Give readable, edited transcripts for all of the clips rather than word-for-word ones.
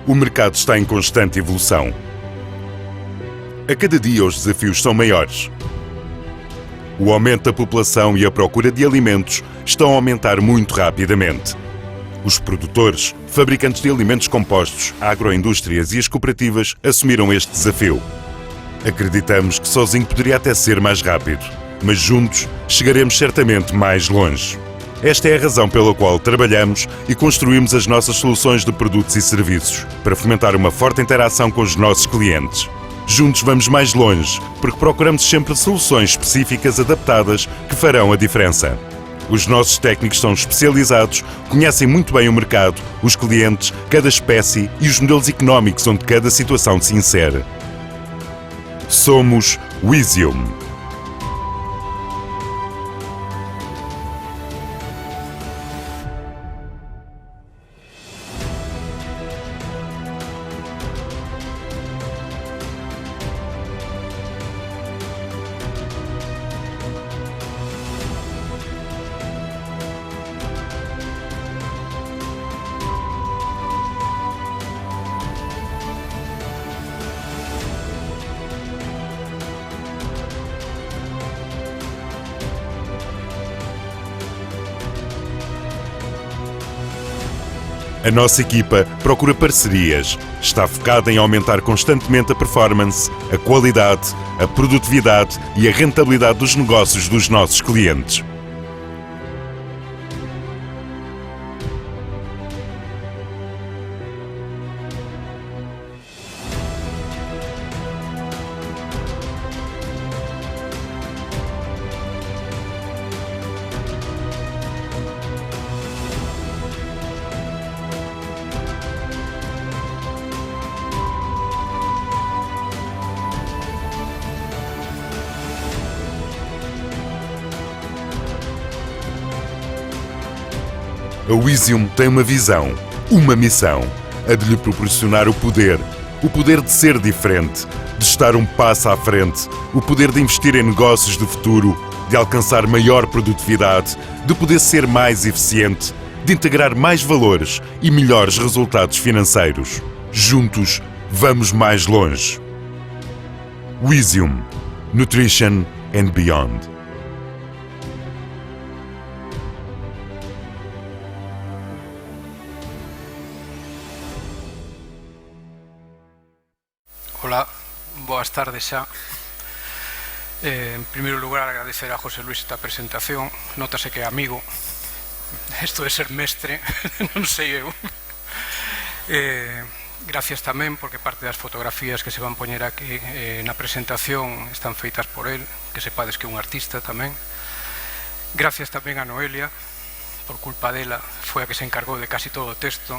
o mercado está em constante evolução. A cada dia os desafios são maiores. O aumento da população e a procura de alimentos estão a aumentar muito rapidamente. Os produtores, fabricantes de alimentos compostos, agroindústrias e as cooperativas assumiram este desafio. Acreditamos que sozinho poderia até ser mais rápido, mas juntos chegaremos certamente mais longe. Esta é a razão pela qual trabalhamos e construímos as nossas soluções de produtos e serviços, para fomentar uma forte interação com os nossos clientes. Juntos vamos mais longe, porque procuramos sempre soluções específicas adaptadas que farão a diferença. Os nossos técnicos são especializados, conhecem muito bem o mercado, os clientes, cada espécie e os modelos económicos onde cada situação se insere. Somos Wisium. A nossa equipa procura parcerias, está focada em aumentar constantemente a performance, a qualidade, a produtividade e a rentabilidade dos negócios dos nossos clientes. A Wisium tem uma visão, uma missão, a de lhe proporcionar o poder de ser diferente, de estar um passo à frente, o poder de investir em negócios de futuro, de alcançar maior produtividade, de poder ser mais eficiente, de integrar mais valores e melhores resultados financeiros. Juntos, vamos mais longe. Wisium. Nutrition and Beyond. Hola, boas tardes xa. En primeiro lugar, agradecer a José Luis esta presentación. Nótase que é amigo. Isto de ser mestre, non sei eu. Gracias tamén, porque parte das fotografías que se van poñer aquí na presentación están feitas por él, que sepades que é un artista tamén. Gracias tamén a Noelia, por culpa dela, foi a que se encargou de casi todo o texto.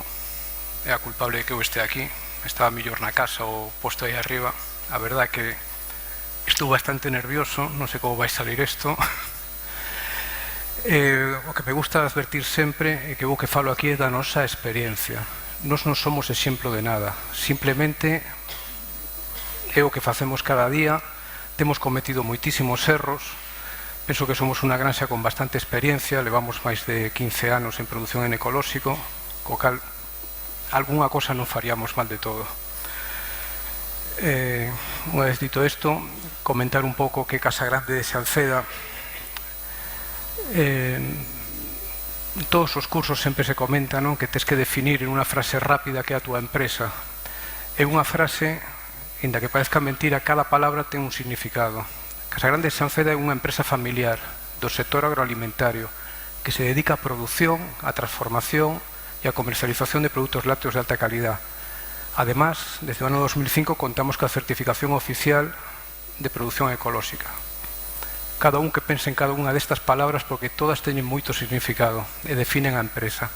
É a culpable de que eu este aquí. Estaba mellor na casa ou posto aí arriba. A verdade é que estou bastante nervioso, non sei como vai salir isto. O que me gusta advertir sempre é que o que falo aquí é da nosa experiencia. Nós non somos exemplo de nada, simplemente é o que facemos cada día. Temos cometido moitísimos erros. Penso que somos unha granxa con bastante experiencia, levamos máis de 15 anos en produción en ecolóxico, co cal algunha cosa non faríamos mal de todo. Unha vez dito isto, comentar un pouco que Casa Grande de Salceda. En todos os cursos sempre se comenta, non, que tes que definir en unha frase rápida que é a túa empresa. É unha frase, inda que parezca mentira, cada palabra ten un significado. Casa Grande de Salceda é unha empresa familiar do sector agroalimentario que se dedica á produción, á transformación e a comercialización de produtos lácteos de alta calidad. Además, desde o ano 2005 contamos coa certificación oficial de producción ecolóxica. Cada un que pense en cada unha destas palabras, porque todas teñen moito significado e definen a empresa.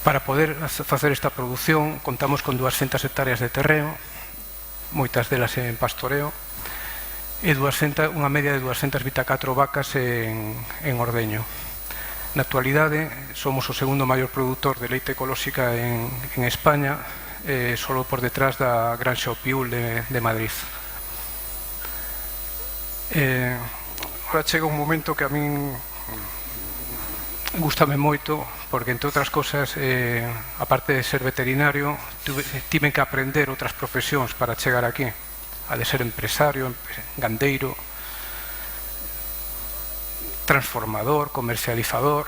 Para poder facer esta produción contamos con 200 hectáreas de terreo, moitas delas en pastoreo, e unha media de 224 vacas en ordeño. Na actualidade somos o segundo maior produtor de leite ecolóxica en España, solo por detrás da Granxa Opiul de Madrid. Ahora chega un momento que a min Gústame moito porque, entre outras cosas, aparte de ser veterinario, tiven que aprender outras profesións para chegar aquí, a de ser empresario, gandeiro, transformador, comercializador,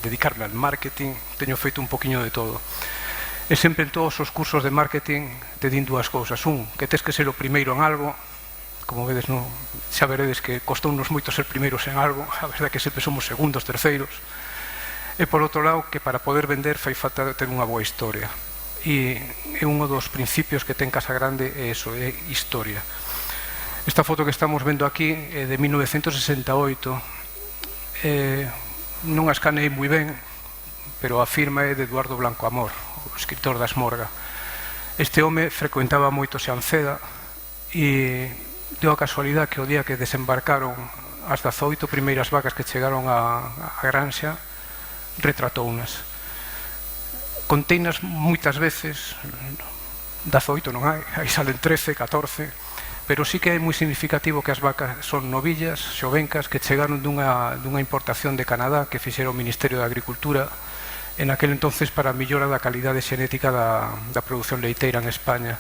dedicarme al marketing. Teño feito un poquinho de todo. E sempre en todos os cursos de marketing te din dúas cousas. Un, que tes que ser o primeiro en algo. Como vedes, xa veredes que costounos moito ser primeiros en algo. A verdade é que sempre somos segundos, terceiros. E por outro lado, que para poder vender fai falta ter unha boa historia. E un dos principios que ten Casa Grande é iso, é historia. Esta foto que estamos vendo aquí é de 1968. Non a escanei moi ben, pero a firma é de Eduardo Blanco Amor, o escritor da Esmorga. Este home frecuentaba moito Xanceda e deu a casualidade que o día que desembarcaron as 18 primeiras vacas que chegaron a Granxa, retratounas. Conteinas moitas veces, 18 non hai, aí salen 13, 14, pero sí que é moi significativo que as vacas son novillas, xovencas, que chegaron dunha importación de Canadá que fixera o Ministerio de Agricultura en aquel entonces para a millora da calidade xenética da produción leiteira en España.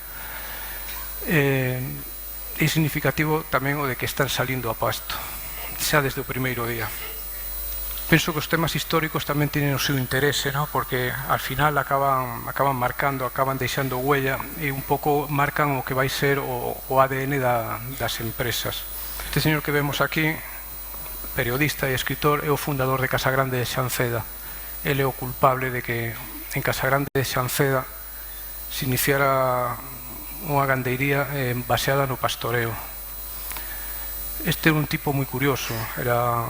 É significativo tamén o de que están salindo a pasto, xa desde o primeiro día. Penso que os temas históricos tamén teñen o seu interese, porque al final acaban marcando, acaban deixando huella e un pouco marcan o que vai ser o ADN das empresas. Este señor que vemos aquí, periodista e escritor, é o fundador de Casa Grande de Xanceda. Ele é o culpable de que en Casa Grande de Xanceda se iniciara unha gandeiría baseada no pastoreo. Este era un tipo moi curioso, era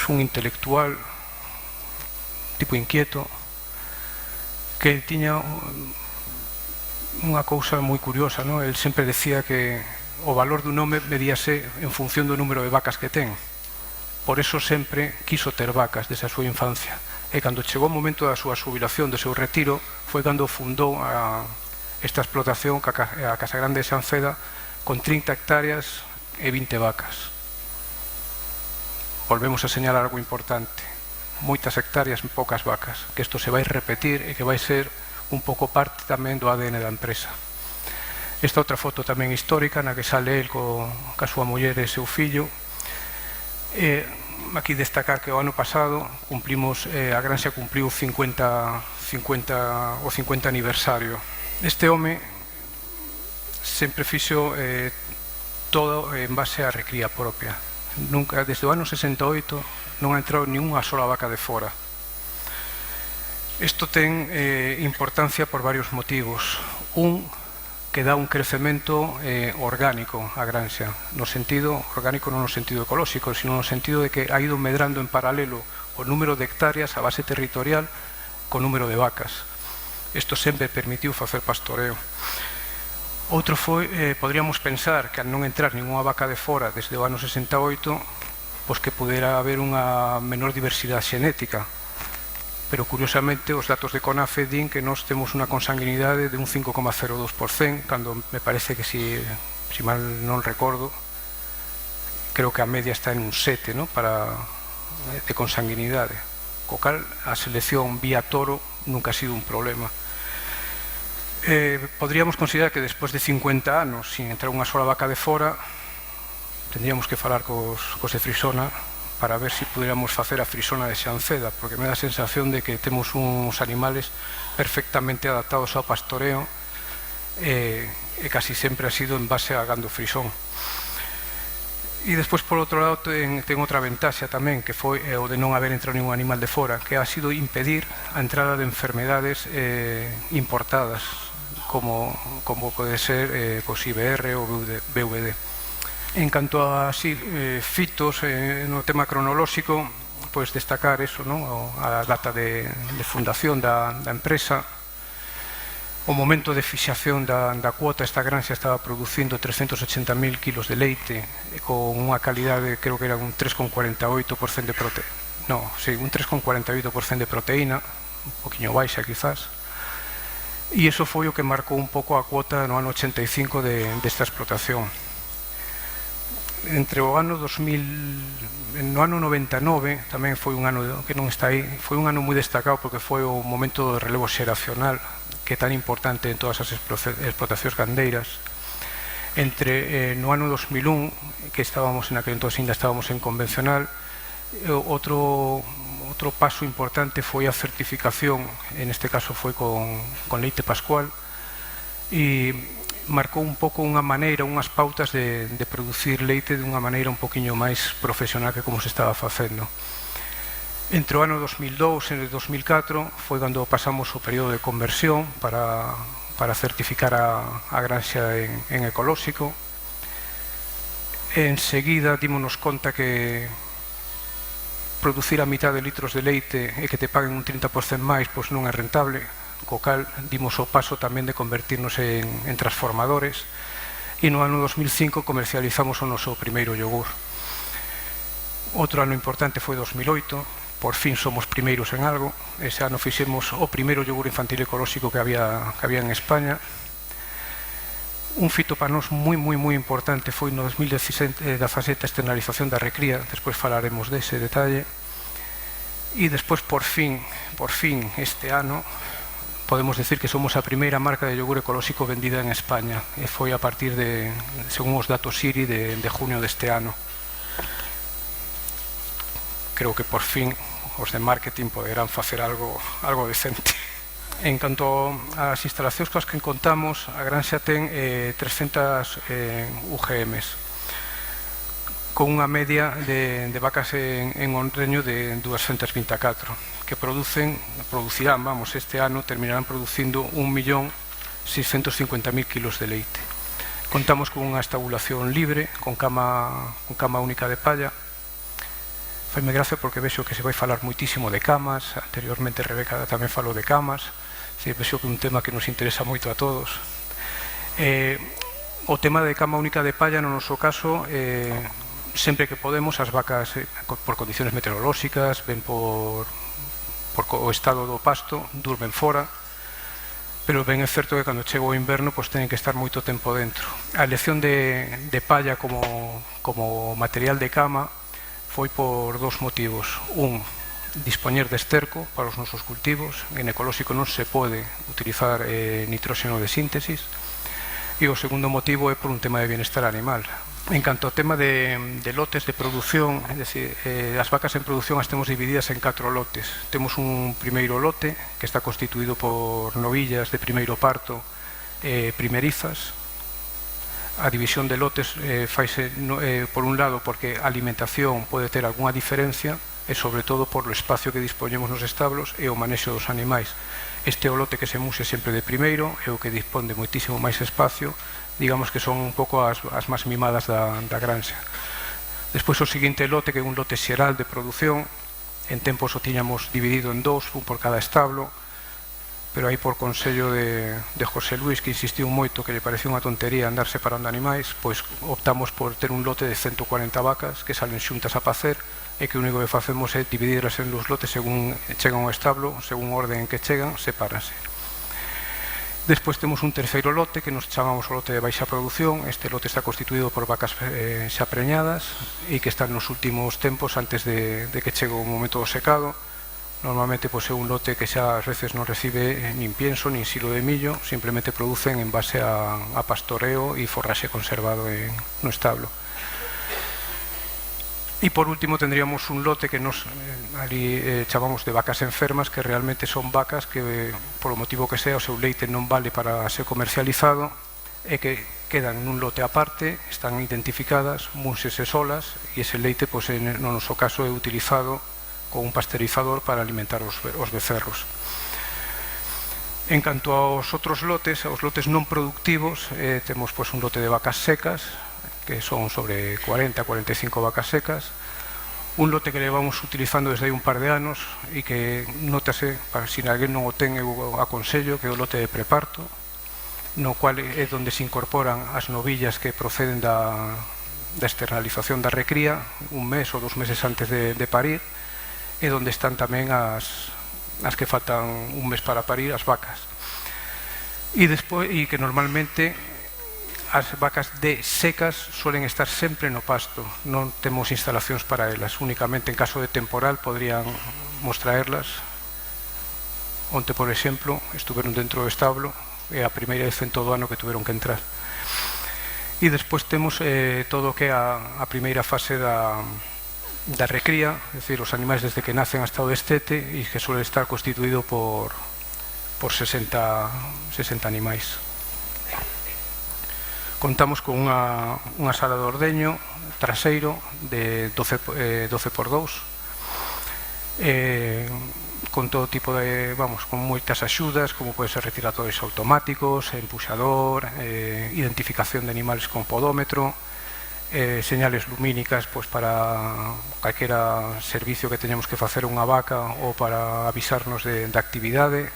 un intelectual, un tipo inquieto, que tiña unha cousa moi curiosa, el sempre decía que o valor dun home medíase en función do número de vacas que ten. Por eso sempre quiso ter vacas desde a súa infancia. E cando chegou o momento da súa xubilación, do seu retiro, foi cando fundou esta explotación, a Casa Grande de Xanceda, con 30 hectáreas e 20 vacas. Volvemos a señalar algo importante: moitas hectáreas, poucas vacas, que isto se vai repetir e que vai ser un pouco parte tamén do ADN da empresa. Esta outra foto tamén histórica, na que sale el ca súa muller e seu fillo. Aquí destacar que o ano pasado a Granxa cumpliu o 50 aniversario. Este home sempre fixo todo en base á recría propia. Nunca, desde o ano 68, non ha entrado ni unha sola vaca de fora. Isto ten importancia por varios motivos. Un, que dá un crecemento orgánico á Granxa, no sentido orgánico, non no sentido ecolóxico, sino no sentido de que ha ido medrando en paralelo o número de hectáreas, a base territorial, co número de vacas. Isto sempre permitiu facer pastoreo. Outro foi, podríamos pensar que al non entrar ninguna vaca de fora desde o ano 68, pois que pudera haber unha menor diversidade xenética. Pero curiosamente os datos de CONAFE din que nós temos unha consanguinidade de un 5,02%, cando me parece que, si mal non recordo, creo que a media está en un 7, de consanguinidade. Co cal a selección vía toro nunca ha sido un problema. Podríamos considerar que despois de 50 anos sin entrar unha sola vaca de fora, tendríamos que falar cos de Frisona para ver se pudiéramos facer a Frisona de Xanceda, porque me dá a sensación de que temos uns animales perfectamente adaptados ao pastoreo e casi sempre ha sido en base a gando frisón. E despois, por outro lado, ten outra ventaxa tamén, que foi o de non haber entrado ningún animal de fora, que ha sido impedir a entrada de enfermedades importadas, como pode ser IBR ou VVD. En canto a fitos no tema cronolóxico, pois destacar eso, a data de fundación da empresa, o momento de fixación da cuota. Esta Granxa estaba producindo 380.000 kilos de leite con unha calidade, creo que era un 3,48% de proteína. No, sí, un 3,48% de proteína, un poquinho baixa quizás. E iso foi o que marcou un pouco a cuota no ano 85 desta explotación. entre o ano 2000, no ano 99, tamén foi un ano que non está aí, foi un ano moi destacado porque foi o momento do relevo xeracional, que é tan importante en todas as explotacións gandeiras. No ano 2001, que estábamos en aquel entonces, ainda estábamos en convencional, outro paso importante foi a certificación, en este caso foi con leite pascual, e marcou un pouco unha maneira, unhas pautas de producir leite de unha maneira un poquinho máis profesional que como se estaba facendo. Entre o ano 2002 e 2004 foi cando pasamos o período de conversión para certificar a granxa en ecolóxico. Enseguida dímonos conta que producir a mitad de litros de leite e que te paguen un 30% máis pois non é rentable, co cal dimos o paso tamén de convertirnos en transformadores, e no ano 2005 comercializamos o noso primeiro yogur. Outro ano importante foi 2008, por fin somos primeiros en algo. Ese ano fixemos o primeiro yogur infantil ecolóxico que había en España. Un fito para nós moi importante foi no 2017 a externalización da recría, despois falaremos dese detalle. E despois, por fin, este ano, podemos decir que somos a primeira marca de yogur ecolóxico vendida en España, e foi a partir de, según os datos IRI, de junio deste ano. Creo que por fin os de marketing poderán facer algo decente. En canto ás instalacións coas que contamos, a granxa ten 300 UGMs, con unha media de vacas en honreño de 224, que producirán, este ano terminarán producindo 1.650.000 kilos de leite. Contamos con unha estabulación libre, con cama única de palla. Faime gracia porque vexo que se vai falar moitísimo de camas. Anteriormente Rebeca tamén falou de camas. Vexo que é un tema que nos interesa moito a todos. O tema de cama única de palla, no noso caso, sempre que podemos, as vacas por condiciones meteorolóxicas, ven por o estado do pasto, durmen fora, pero ben é certo que cando chega o inverno pois teñen que estar moito tempo dentro. A elección de palla como material de cama foi por dos motivos. Un, dispoñer de esterco para os nosos cultivos. En ecolóxico non se pode utilizar nitróxeno de síntesis. E o segundo motivo é por un tema de bienestar animal. En canto ao tema de lotes de produción, é dicir, as vacas en produción as temos divididas en 4 lotes. Temos un primeiro lote que está constituído por novillas de primeiro parto primerizas. A división de lotes faise por un lado porque a alimentación pode ter algunha diferencia e sobre todo por o espacio que dispoñemos nos establos e o manexo dos animais. Este é o lote que se muse sempre de primeiro e o que dispón de moitísimo máis espacio, digamos que son un pouco as máis mimadas da granxa. Despois o seguinte lote, que é un lote xeral de produción, en tempos o tiñamos dividido en dous, un por cada establo, pero aí por consello de José Luis, que insistiu moito que lle parecía unha tontería andar separando animais, pois optamos por ter un lote de 140 vacas que salen xuntas a pacer e que o único que facemos é dividirlas en dos lotes según chegan ao establo, según o orden en que chegan, sepáranse. Despois temos un terceiro lote que nos chamamos o lote de baixa produción. Este lote está constituído por vacas xa preñadas e que están nos últimos tempos antes de que chegue o momento do secado. Normalmente é un lote que xa ás veces non recibe nin pienso nin silo de millo, simplemente producen en base a pastoreo e forraxe conservado no establo. E por último tendríamos un lote que nos ali chamamos de vacas enfermas, que realmente son vacas que por o motivo que sea o seu leite non vale para ser comercializado e que quedan nun lote aparte, están identificadas, múnsese solas e ese leite no noso caso é utilizado con un pasteurizador para alimentar os becerros. En canto aos outros lotes, aos lotes non productivos, temos un lote de vacas secas, que son sobre 40-45 vacas secas, un lote que levamos utilizando desde hai un par de anos e que notase, para se alguén non o ten, eu aconsello, que é o lote de preparto, no cual é onde se incorporan as novillas que proceden da externalización da recría, un mes ou 2 meses antes de parir, e onde están tamén as que faltan un mes para parir, as vacas. E que normalmente as vacas de secas suelen estar sempre no pasto, non temos instalacións para elas, únicamente en caso de temporal podrían mostraerlas. Onte, por exemplo, estuveron dentro do establo e a primeira vez en todo o ano que tuveron que entrar. E despois temos todo o que é a primeira fase da recría, é dicir, os animais desde que nacen hasta o destete, e que suele estar constituído por 60 animais. Contamos con unha sala de ordeño traseiro de 12 por 2, con todo tipo de, con moitas axudas, como pode ser retiradores automáticos, empuxador, identificación de animales con podómetro, señales lumínicas para calquera servicio que teñamos que facer unha vaca ou para avisarnos de actividade.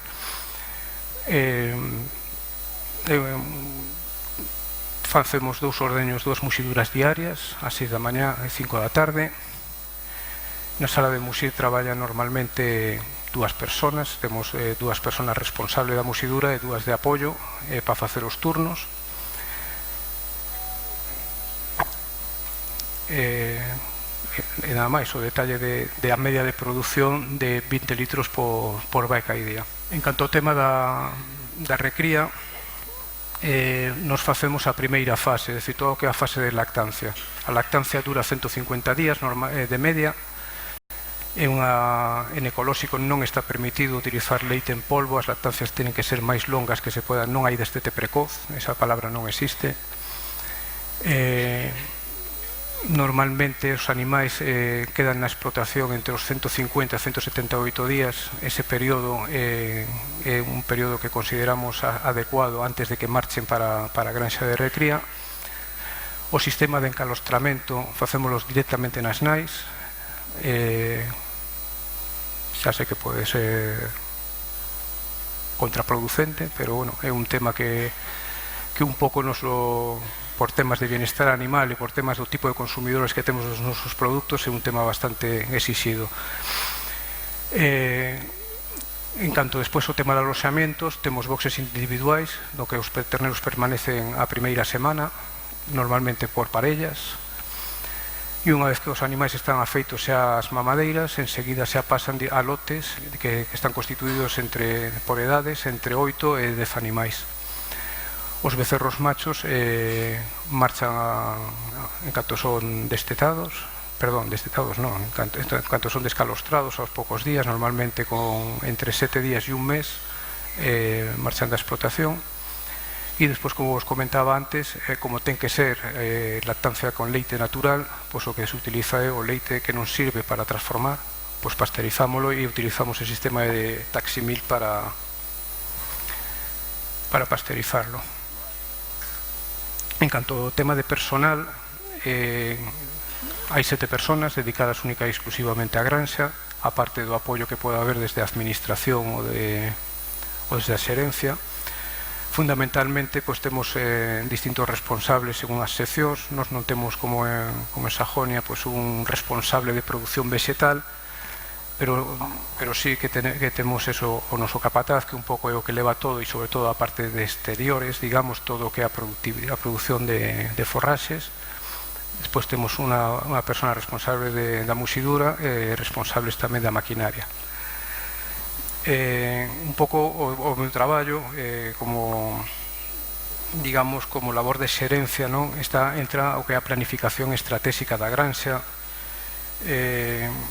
Facemos 2 ordeños, 2 muxiduras diarias, ás 6 da mañá e 5 da tarde. Na sala de muxir traballan normalmente 2 personas, temos 2 personas responsables da muxidura e 2 de apoio para facer os turnos. E nada máis, o detalle de a media de produción de 20 litros por vaca e día. En canto ao tema da recría, nos facemos a primeira fase, é dicir, todo o que é a fase de lactancia. A lactancia dura 150 días de media. En ecolóxico non está permitido utilizar leite en polvo, as lactancias tienen que ser máis longas que se podan, non hai destete precoz, esa palabra non existe. Normalmente os animais quedan na explotación entre os 150 e 178 días. Ese período é un período que consideramos adecuado antes de que marchen para a granxa de recría. O sistema de encalostramento facémoslos directamente nas nais. Xa sei que pode ser contraproducente, pero bueno, é un tema que un pouco por temas de bienestar animal e por temas do tipo de consumidores que temos dos nosos produtos, é un tema bastante exixido. En canto despois o tema de aloxamentos, temos boxes individuais, no que os terneros permanecen a primeira semana, normalmente por parellas, e unha vez que os animais están afeitos xa as mamadeiras, enseguida xa pasan a lotes que están constituídos por edades entre 8 e 10 animais. Os becerros machos marchan en canto son destetados non, en canto son descalostrados aos poucos días, normalmente con entre 7 días e un mes marchan da explotación. E despois, como vos comentaba antes, como ten que ser lactancia con leite natural, pois o que se utiliza é o leite que non sirve para transformar, pois pasteurizámolo e utilizamos o sistema de Taximil para pasteurizarlo. En canto ao tema de personal, hai 7 personas dedicadas única e exclusivamente á granxa, aparte do apoio que pode haber desde a administración ou desde a xerencia. Fundamentalmente, temos distintos responsables según as seccións. Nos non temos como en Sajonia un responsable de producción vegetal, pero sí que temos o noso capataz, que un pouco é o que leva todo, e sobre todo a parte de exteriores, digamos, todo o que é a produción de forraxes. Despois temos unha persona responsable da muxidura e responsables tamén da maquinaria. Un pouco o meu traballo como labor de xerencia entra o que é a planificación estratégica da granxa,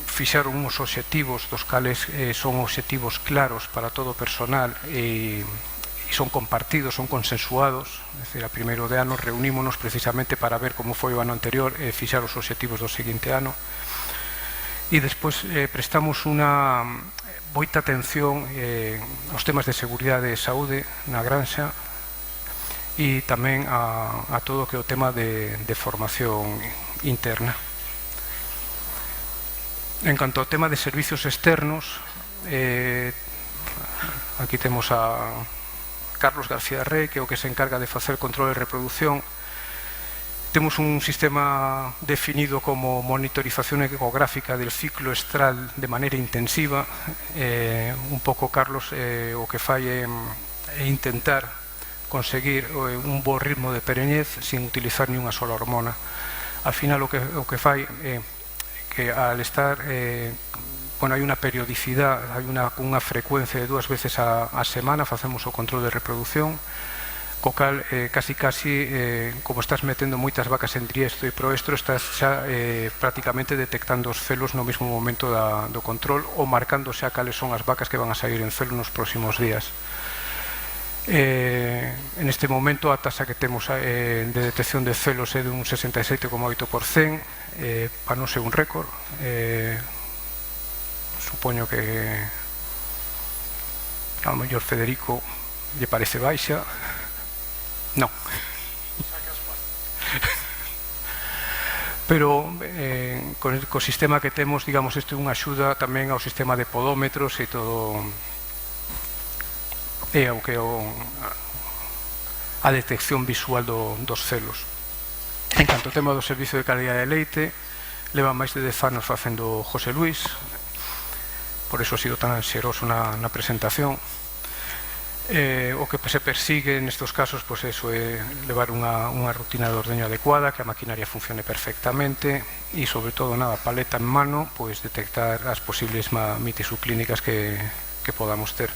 fixar uns obxectivos dos cales son obxectivos claros para todo o personal e son compartidos, son consensuados. É dicir, a primeiro de ano reunímonos precisamente para ver como foi o ano anterior e fixar os obxectivos do seguinte ano, e despois prestamos unha moita atención aos temas de seguridade e saúde na granxa e tamén a todo o que é o tema de formación interna. En canto ao tema de servicios externos, aquí temos a Carlos García Rey, que é o que se encarga de facer control e reproducción. Temos un sistema definido como monitorización ecográfica del ciclo estral de maneira intensiva. Un pouco Carlos o que fai é intentar conseguir un bo ritmo de pereñez sin utilizar ni unha sola hormona. Al final o que fai que al estar hai unha periodicidade, hai unha frecuencia de 2 veces a semana facemos o control de reproducción, co cal casi como estás metendo moitas vacas en diestro e proestro, estás xa prácticamente detectando os celos no mesmo momento do control ou marcando xa cales son as vacas que van a sair en celo nos próximos días. En este momento a tasa que temos de detección de celos é dun 67,8%, para non ser un récord. Supoño que ao mellor Federico lle parece baixa. No. Pero co sistema que temos, digamos, isto é unha axuda tamén ao sistema de podómetros e todo, e ao que a detección visual dos celos. En canto ao tema do servicio de calidad de leite, leva máis de 10 anos facendo José Luis, por eso ha sido tan xeroso na presentación. O que se persigue nestes casos é levar unha rutina de ordeño adecuada, que a maquinaria funcione perfectamente e, sobre todo, paleta en mano, detectar as posibles mites subclínicas que podamos ter.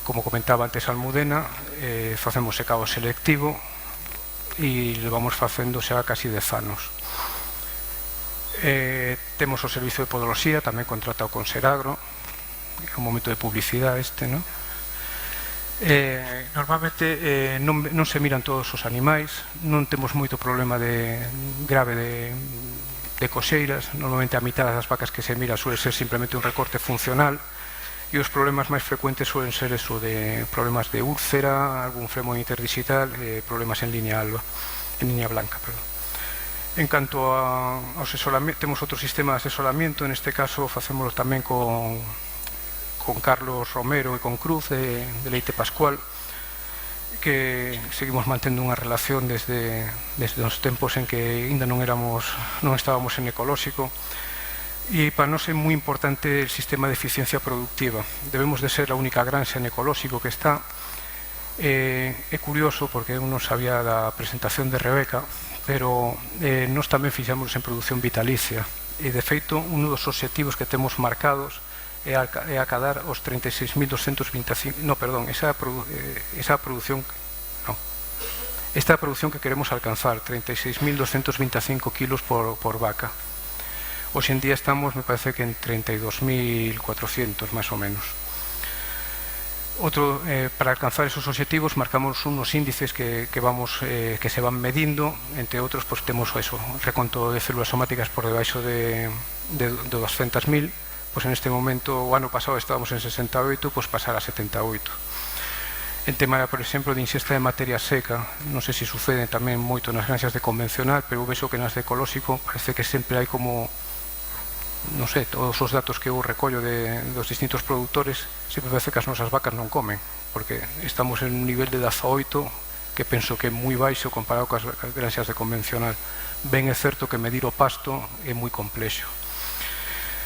Como comentaba antes Almudena, facemos secado selectivo e levamos facendo xa casi 10 anos. Temos o servicio de podoloxía, tamén contratado con Seragro. É un momento de publicidade este, non? Normalmente non se miran todos os animais, non temos moito problema grave de coxeiras. Normalmente a mitad das vacas que se mira suele ser simplemente un recorte funcional, e os problemas máis frecuentes suelen ser eso de problemas de úlcera, algún fremo interdigital, problemas en línea blanca, perdón. En canto aos isolamentos, temos outro sistema de asesoramiento, neste caso facémoslo tamén con Carlos Romero e con Cruz de Leite Pascual, que seguimos mantendo unha relación desde os tempos en que ainda non estábamos en ecolóxico, e para nós é moi importante el sistema de eficiencia productiva. Debemos de ser a única granxa en ecolóxico que está. É curioso porque eu non sabía da presentación de Rebeca, pero nós tamén fixamos en produción vitalicia, e de feito un dos obxectivos que temos marcados é acadar os 36.225, esta produción que queremos alcanzar, 36.225 kilos por vaca. Hoxe en día estamos, me parece que en 32.400 máis ou menos. Para alcanzar esos obxectivos marcamos unos índices que se van medindo, entre outros temos reconto de células somáticas por debaixo de 200.000. En este momento, o ano pasado estábamos en 68, pasar a 78. En tema, por exemplo, de ingesta de materia seca, non sei se sucede tamén moito nas granxas de convencional, pero vexo que nas de ecolóxico parece que sempre hai como, non sei, todos os datos que eu recollo dos distintos produtores, sempre parece que as nosas vacas non comen, porque estamos en un nivel de 18 que penso que é moi baixo comparado coas granxas de convencional. Ben é certo que medir o pasto é moi complexo.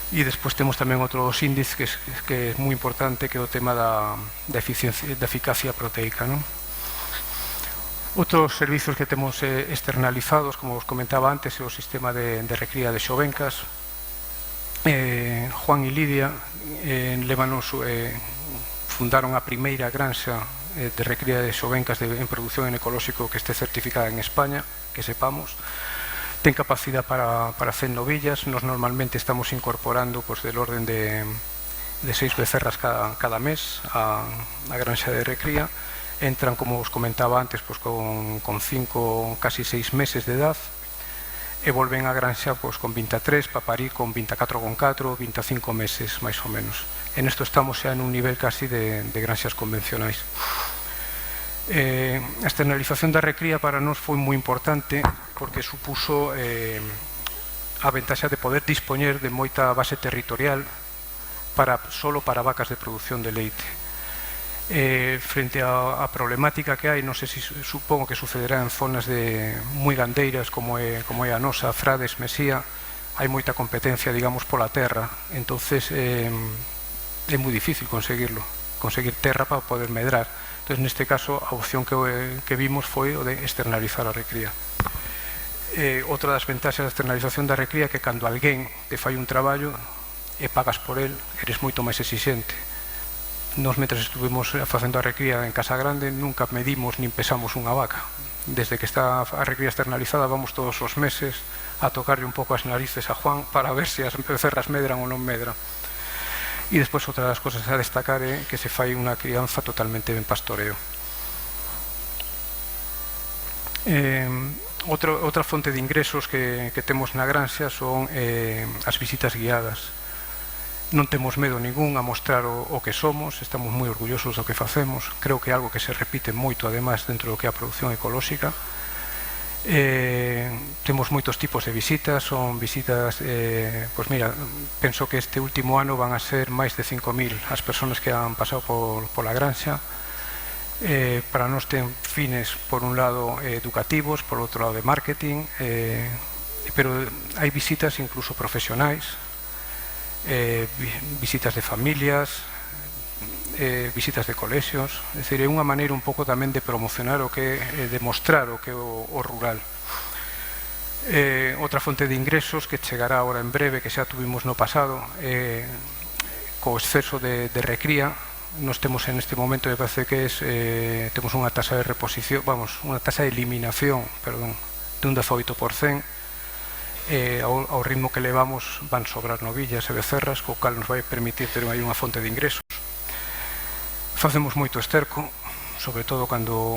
E despois temos tamén outros índices que é moi importante, que é o tema da eficacia proteica. Outros servizos que temos externalizados, como os comentaba antes, é o sistema de recría de xovencas. Juan e Lidia fundaron a primeira granxa de recría de xovencas en produción en ecolóxico que este certificada en España, que sepamos. Ten capacidade para 100 novillas. Nos normalmente estamos incorporando del orden de 6 becerras cada mes a granxa de recría. Entran, como os comentaba antes, con 5, casi 6 meses de edad, e volven a granxa con 23 para parir con 24,4, 25 meses máis ou menos. En isto estamos xa en un nivel casi de granxas convencionais. A externalización da recría para nós foi moi importante porque supuso a ventaxa de poder dispoñer de moita base territorial solo para vacas de producción de leite. Frente á problemática que hai, non sei se supongo que sucederá en zonas moi gandeiras como é a nosa, Frades, Mesía, hai moita competencia, digamos, pola terra, entonces é moi difícil conseguirlo. conseguir terra para poder medrar. Entón, neste caso, a opción que vimos foi o de externalizar a recría. Outra das ventaxas da externalización da recría é que cando alguén te fai un traballo e pagas por el, eres moito máis exixente. Nos, mentre estuvimos facendo a recría en Casa Grande, nunca medimos nin pesamos unha vaca. Desde que está a recría externalizada, vamos todos os meses a tocarle un pouco as narices a Juan para ver se as becerras medran ou non medran. E despois, outra das cosas a destacar é que se fai unha crianza totalmente ben pastoreo. Outra fonte de ingresos que temos na granxa son as visitas guiadas. Non temos medo ningún a mostrar o que somos, estamos moi orgullosos do que facemos. Creo que é algo que se repite moito, además, dentro do que é a produción ecolóxica. Temos moitos tipos de visitas, son visitas, pois mira, penso que este último ano van a ser máis de 5.000 as persoas que han pasado pola granxa. Para nós ten fines, por un lado, educativos, por outro lado de marketing, pero hai visitas incluso profesionais, visitas de familias, visitas de colexios. É dicir, é unha maneira un pouco tamén de promocionar o que de mostrar o que é o rural. Outra fonte de ingresos que chegará agora en breve, que xa tuvimos no pasado, co exceso de recría. Nos temos en este momento, me parece que temos unha tasa de reposición, unha tasa de eliminación, perdón, dun 18%. Ao ritmo que levamos van sobrar novillas e becerras, co cal nos vai permitir ter aí unha fonte de ingresos. Facemos moito esterco, sobre todo cando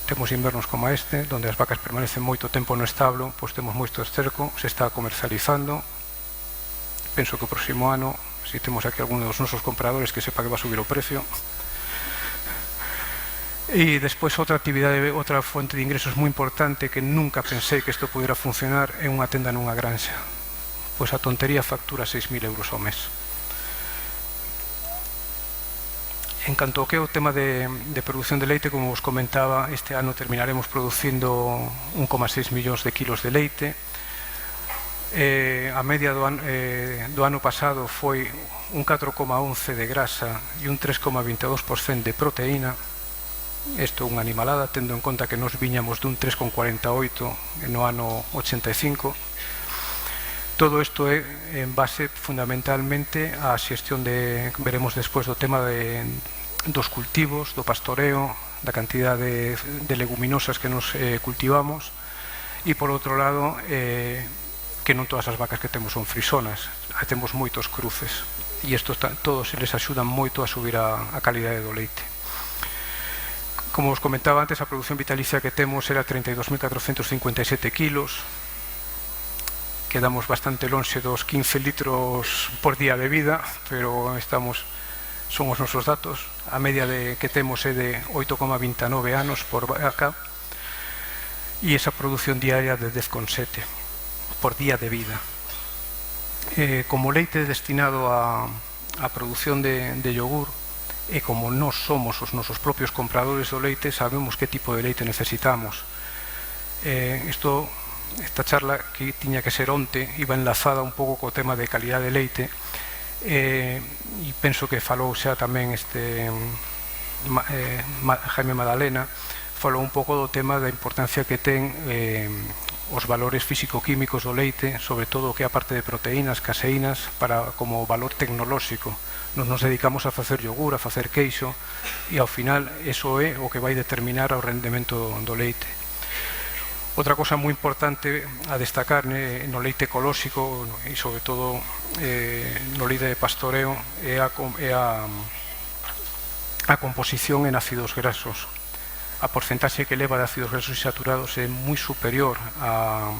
temos invernos como este, onde as vacas permanecen moito tempo no establo, pois temos moito esterco, se está comercializando. Penso que o próximo ano, se temos aquí algún dos nosos compradores, que sepa que va a subir o precio. E despois outra fonte de ingresos moi importante que nunca pensei que isto pudiera funcionar é unha tenda nunha granxa. Pois a tontería factura 6.000 euros ao mes. En canto ao que é o tema de produción de leite, como vos comentaba, este ano terminaremos producindo 1,6 millóns de kilos de leite. A media do ano pasado foi un 4,11 de grasa e un 3,22% de proteína. Isto é unha animalada, tendo en conta que nos viñamos dun 3,48 no ano 85. Todo isto é en base fundamentalmente á xestión veremos despois do tema dos cultivos, do pastoreo, da cantidade de leguminosas que nos cultivamos, e por outro lado que non todas as vacas que temos son frisonas, temos moitos cruces, e todos eles axudan moito a subir a calidade do leite. Como os comentaba antes, a produción vitalicia que temos era 32.457 kilos, quedamos bastante lonxe dos 15 litros por día de vida, pero son os nosos datos. A media que temos é de 8,29 anos por vaca, e esa produción diaria de 10,7 por día de vida. Como leite destinado a produción de yogur, e como nós somos os nosos propios compradores do leite, sabemos que tipo de leite necesitamos. Esta charla que tiña que ser onte iba enlazada un pouco co tema de calidade de leite, e penso que falou xa tamén Jaime Madalena, falou un pouco do tema da importancia que ten os valores físico-químicos do leite, sobre todo o que é a parte de proteínas, caseínas, como valor tecnolóxico. Nos dedicamos a facer yogur, a facer queixo, e ao final eso é o que vai determinar o rendemento do leite. Outra cosa moi importante a destacar no leite ecolóxico e sobre todo no leite de pastoreo é a composición en ácidos grasos. A porcentaxe que leva de ácidos grasos saturados é moi superior a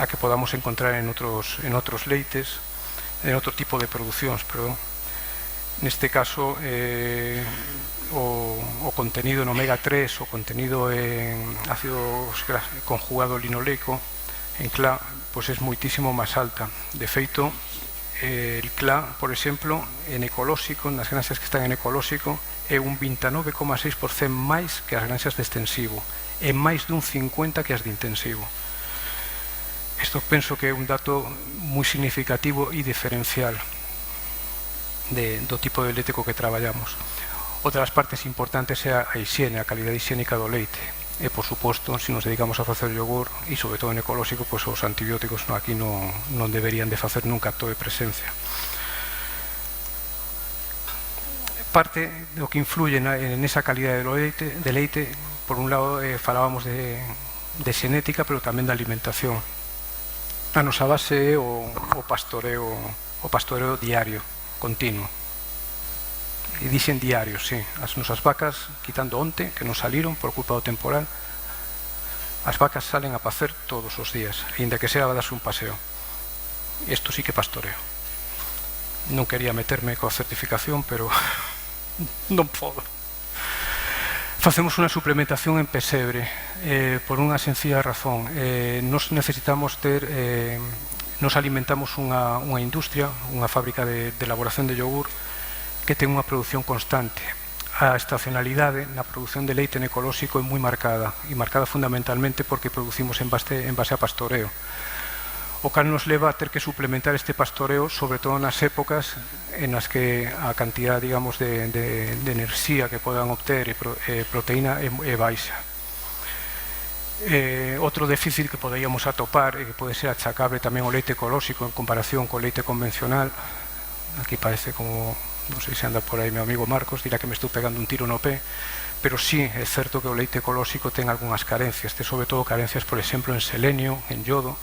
que podamos encontrar en outros leites, en outro tipo de producións, perdón. Neste caso, o contenido en omega 3, o contenido en ácido conjugado linoleico, en CLA, pois é moitísimo máis alta. De feito, el CLA, por exemplo, en ecolóxico, nas granxas que están en ecolóxico, é un 29,6% máis que as granxas de extensivo, e máis dun 50% que as de intensivo. Isto penso que é un dato moi significativo e diferencial. do tipo de leite co que traballamos. Outra das partes importantes é a higiene, a calidade higiénica do leite. E, por suposto, se nos dedicamos a facer yogur, e sobre todo en ecolóxico, pois os antibióticos aquí non deberían de facer nunca acto de presencia. Parte do que influye en esa calidade de leite, por un lado, falábamos de xenética, pero tamén de alimentación. A nosa base é o pastoreo diario, continuo. E dixen diario, sí. As nosas vacas, quitando onte, que non saliron por culpa do temporal, as vacas salen a pacer todos os días, ainda que sea a darse un paseo. Isto sí que pastoreo. Non quería meterme coa certificación, pero non podo. Facemos unha suplementación en pesebre por unha sencilla razón. Nos necesitamos ter... Nos alimentamos unha industria, unha fábrica de elaboración de yogur, que ten unha produción constante. A estacionalidade na produción de leite en ecolóxico é moi marcada, e marcada fundamentalmente porque producimos en base a pastoreo. O cal nos leva a ter que suplementar este pastoreo, sobre todo nas épocas en as que a cantidad, digamos, de enerxía que podan obter e proteína é baixa. Outro déficit que poderíamos atopar e que pode ser achacable tamén ao leite ecolóxico en comparación co leite convencional, aquí parece como... non sei se anda por aí meu amigo Marcos, dirá que me estou pegando un tiro no pé, pero sí, é certo que o leite ecolóxico ten algunhas carencias, ten sobre todo carencias, por exemplo, en selenio, en yodo,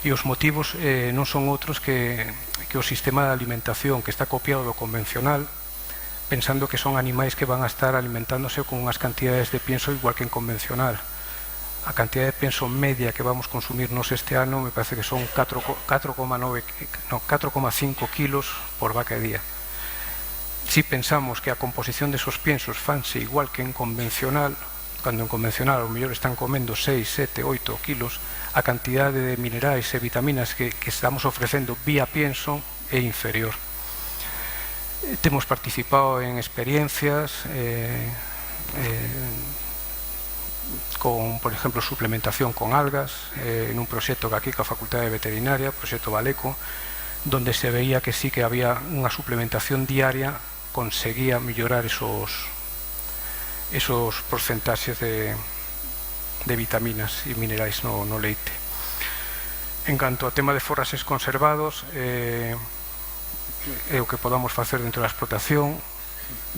e os motivos non son outros que o sistema de alimentación que está copiado do convencional, pensando que son animais que van a estar alimentándose con unhas cantidades de pienso igual que en convencional. A cantidad de pienso media que vamos consumirnos este ano me parece que son 4,5 kilos por vaca e día. Si pensamos que a composición de esos piensos fanse igual que en convencional, cando en convencional ao mellor están comendo 6, 7, 8 kilos, a cantidade de minerais e vitaminas que estamos ofrecendo vía pienso é inferior. Temos participado en experiencias con, por exemplo, suplementación con algas, en un proxecto que aquí coa Facultade de Veterinaria, proxecto Valeco, donde se veía que sí que había unha suplementación diaria, conseguía mellorar esos porcentaxes de vitaminas e minerais no leite. En canto ao tema de forraxes conservados, é o que podamos facer dentro da explotación,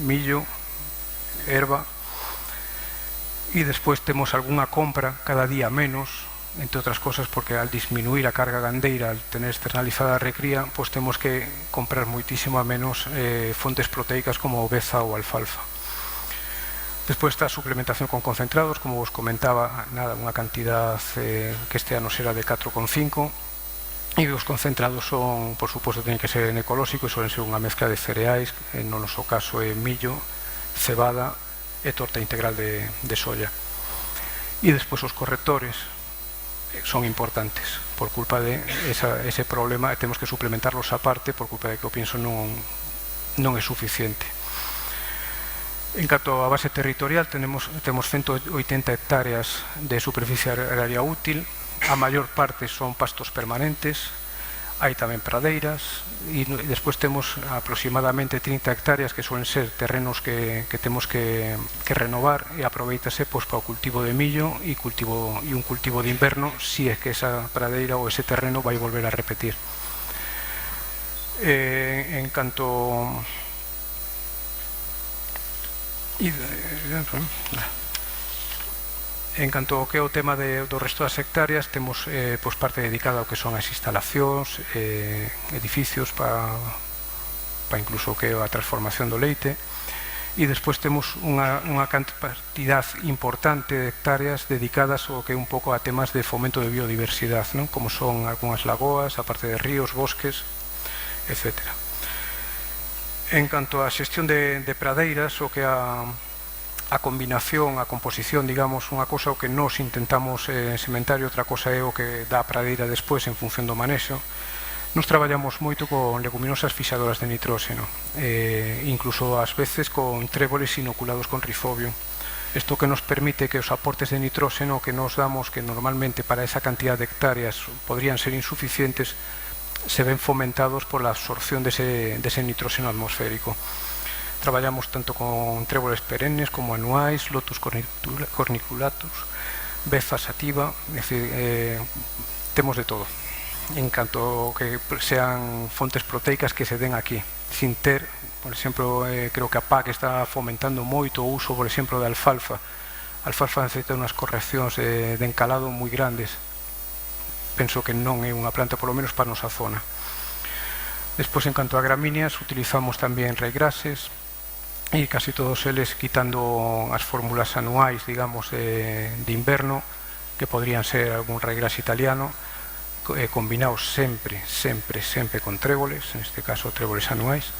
millo, erva, e despois temos algunha compra cada día menos, entre outras cosas porque al disminuir a carga gandeira, al tener externalizada a recría, pues temos que comprar moitísimo a menos fontes proteicas como oveza ou alfalfa. Despois está a suplementación con concentrados, como vos comentaba, nada, unha cantidad que este ano será de 4,5, e os concentrados son, por suposto, teñen que ser en ecolóxico e suelen ser unha mezcla de cereais, no noso caso é millo, cebada e torta integral de soya. E despois os correctores son importantes por culpa de ese problema, temos que suplementarlos aparte por culpa de que o pienso non é suficiente. En canto a base territorial, temos 180 hectáreas de superficie agraria útil, a maior parte son pastos permanentes, hai tamén pradeiras, e despois temos aproximadamente 30 hectáreas que suelen ser terrenos que temos que renovar, e aproveitase para o cultivo de millo e un cultivo de inverno, si é que esa pradeira ou ese terreno vai volver a repetir. En canto ao que é o tema do resto das hectáreas, temos parte dedicada ao que son as instalacións, edificios para incluso o que é a transformación do leite, e despois temos unha cantidad importante de hectáreas dedicadas ao que é un pouco a temas de fomento de biodiversidade, como son algunhas lagoas, a parte de ríos, bosques, etc. En canto á xestión de pradeiras, o que a combinación, a composición, digamos, unha cosa o que nos intentamos sementar e outra cosa é o que dá a pradeira despois en función do manexo. Nos traballamos moito con leguminosas fixadoras de nitróxeno, incluso ás veces con tréboles inoculados con rifobio. Isto que nos permite que os aportes de nitróxeno que nos damos, que normalmente para esa cantidad de hectáreas podrían ser insuficientes, se ven fomentados por la absorción de ese nitrógeno atmosférico. Traballamos tanto con tréboles perennes como anuais, Lotus corniculatus, Beza sativa, é dicir, temos de todo. En canto que sean fontes proteicas que se den aquí, sin ter, por exemplo, creo que a PAC está fomentando moito o uso, por exemplo, de alfalfa. A alfalfa necesita unhas correccións de encalado moi grandes. Penso que non é unha planta, por lo menos para a nosa zona. Despois, en canto a gramíneas, utilizamos tamén raigrases, e casi todos eles quitando as fórmulas anuais, digamos, de inverno, que podrían ser algún raigras italiano, combinados sempre con tréboles, en este caso tréboles anuais.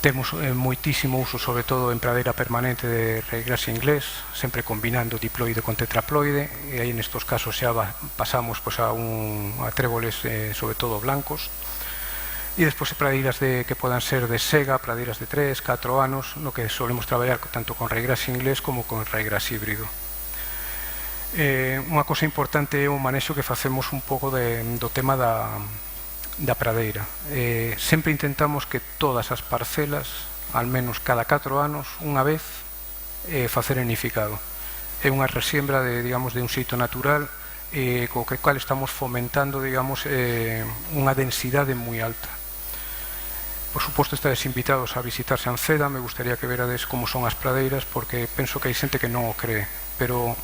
Temos moitísimo uso, sobre todo en pradeira permanente, de raigras inglés, sempre combinando diploide con tetraploide, e aí nestos casos xa pasamos a tréboles sobre todo blancos. E despois pradeiras que podan ser de sega, pradeiras de 3, 4 anos, no que solemos traballar tanto con raigras inglés como con raigras híbrido. Unha cosa importante é o manexo que facemos un pouco do tema da pradeira. Sempre intentamos que todas as parcelas, al menos cada 4 anos, unha vez, facer enificado. É unha resiembra de un xeito natural, co que cual estamos fomentando, unha densidade moi alta. Por suposto, estades invitados a visitar Sanceda. Me gustaría que verades como son as pradeiras, porque penso que hai xente que non o cree, pero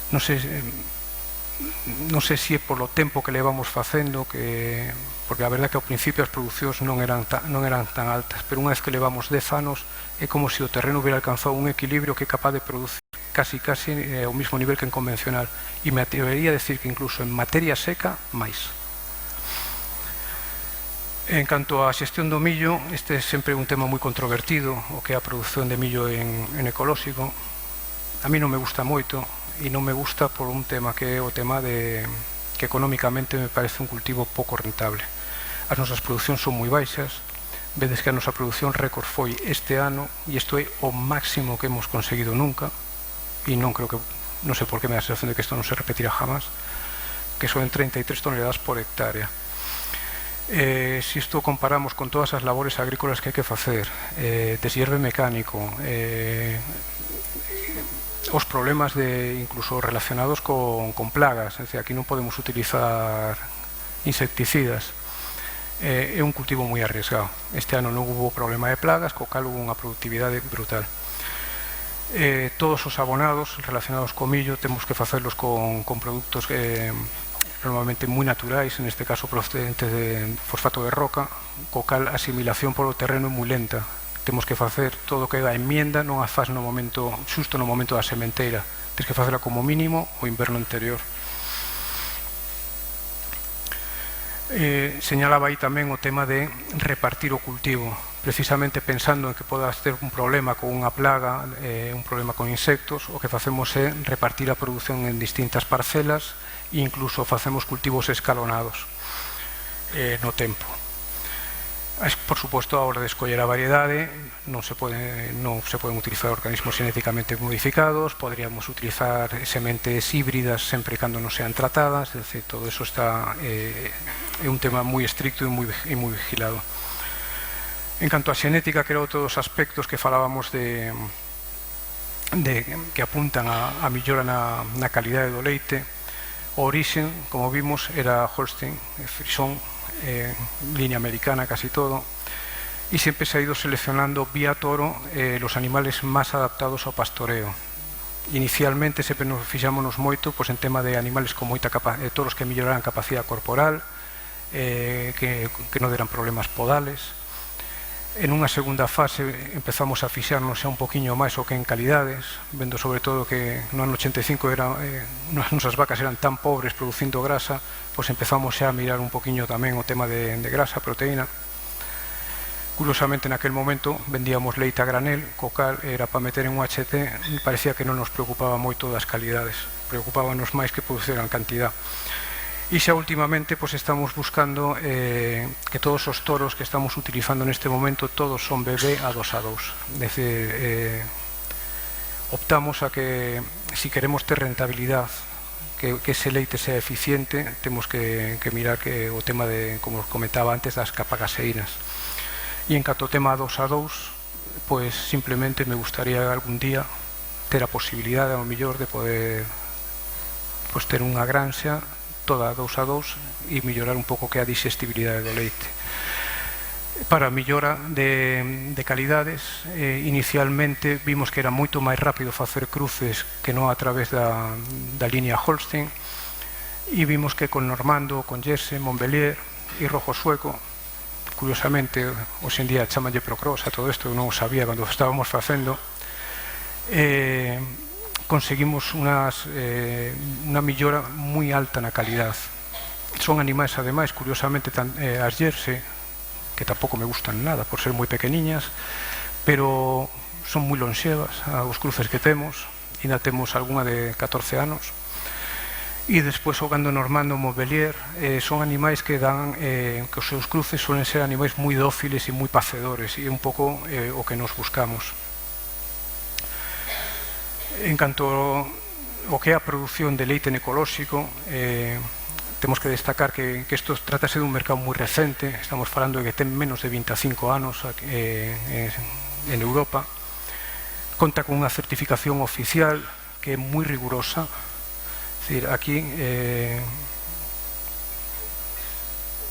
non sei se é polo tempo que levamos facendo, porque a verdade é que ao principio as producións non eran tan altas, pero unha vez que levamos 10 anos é como se o terreno hubiera alcanzado un equilibrio que é capaz de producir casi ao mismo nivel que en convencional, e me atrevería a decir que incluso en materia seca máis. En canto á xestión do millo, este é sempre un tema moi controvertido, o que é a produción de millo en ecolóxico. A mí non me gusta moito, e non me gusta por un tema que é o tema de que económicamente me parece un cultivo pouco rentable. As nosas producións son moi baixas, vedes que a nosa produción récord foi este ano, e isto é o máximo que hemos conseguido nunca, e non sei por que me dá a sensación de que isto non se repetirá jamás, que son 33 toneladas por hectárea. Se isto comparamos con todas as labores agrícolas que hai que facer, deshierve mecánico, os problemas incluso relacionados con plagas, é dicir, aquí non podemos utilizar insecticidas, é un cultivo moi arriesgado. Este ano non hubo problema de plagas, co cal hubo unha productividade brutal. Todos os abonados relacionados co millo temos que facerlos con produtos normalmente moi naturais, en este caso procedentes de fosfato de roca, co cal a asimilación polo terreno é moi lenta. Temos que facer todo o que da enmienda, non a faz xusto no momento da sementeira, tens que facela como mínimo o inverno anterior. Señalaba aí tamén o tema de repartir o cultivo, precisamente pensando en que podas ter un problema con unha plaga, un problema con insectos. O que facemos é repartir a produción en distintas parcelas, e incluso facemos cultivos escalonados no tempo. Por suposto, a hora de escoller a variedade non se poden utilizar organismos genéticamente modificados, podríamos utilizar sementes híbridas sempre e cando non sean tratadas, é dicir, todo eso é un tema moi estricto e moi vigilado. En canto a xenética, creo todos os aspectos que falábamos que apuntan a millora na calidade do leite. O orixen, como vimos, era Holstein, Frison, línea americana casi todo, y siempre se ha ido seleccionando vía toro los animales más adaptados ao pastoreo. Inicialmente sempre nos fixámonos moito en tema de animales con moita toros que melloraran capacidade corporal, que non deran problemas podales. En unha segunda fase empezamos a fixarnos xa un poquinho máis o que en calidades, vendo sobre todo que no ano 85 as nosas vacas eran tan pobres producindo grasa, pois empezamos xa a mirar un poquinho tamén o tema de grasa, proteína. Curiosamente, naquel momento vendíamos leite a granel, co cal era para meter en un HT, e parecía que non nos preocupaba moito das calidades, preocupábanos máis que produciran cantidad. E xa últimamente estamos buscando que todos os toros que estamos utilizando neste momento todos son BB a 2:2. É dicir, optamos a que si queremos ter rentabilidade, que ese leite sea eficiente, temos que mirar que o tema de, como os comentaba antes, das capacaseínas. E en canto ao tema 2:2, pois simplemente me gustaría algún día ter a posibilidade, ao mellor, de poder pois ter unha granxa toda 2:2 e mellorar un pouco que a digestibilidade do leite. Para a mellora de calidades, inicialmente vimos que era moito máis rápido facer cruces que non a través da línea Holstein, e vimos que con Normando, con Jesse, Montbélier e Rojo Sueco, curiosamente, hoxe en día chamanlle Procross a todo isto, non o sabía cando o estábamos facendo, conseguimos unha millora moi alta na calidad. Son animais, ademais, curiosamente, as Jersey, que tampouco me gustan nada por ser moi pequeniñas, pero son moi lonxevas os cruces que temos, e ainda temos algunha de 14 anos. E despois o gando Normando, Montbélier, son animais que dan que os seus cruces suelen ser animais moi dóciles e moi pacedores, e un pouco o que nos buscamos. En canto ao que é a produción de leite ecolóxico, temos que destacar que isto trátase dun mercado moi recente. Estamos falando de que ten menos de 25 anos en Europa. Conta con unha certificación oficial que é moi rigurosa. É dicir, aquí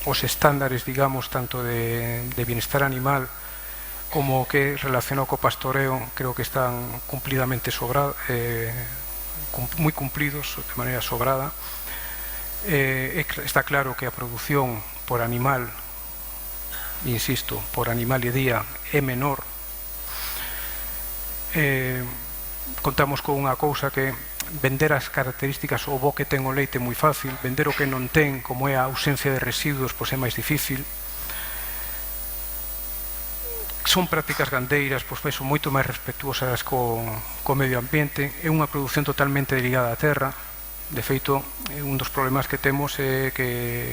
os estándares, digamos, tanto de bienestar animal como que relacionado co pastoreo, creo que están cumplidamente moi cumplidos, de maneira sobrada. Está claro que a produción por animal, insisto, por animal e día é menor. Contamos con unha cousa que vender as características o bo que ten o leite é moi fácil, vender o que non ten, como é a ausencia de residuos, pois é máis difícil. Son prácticas gandeiras, pois son moito máis respetuosas co medio ambiente. É unha produción totalmente ligada á terra. De feito, un dos problemas que temos é que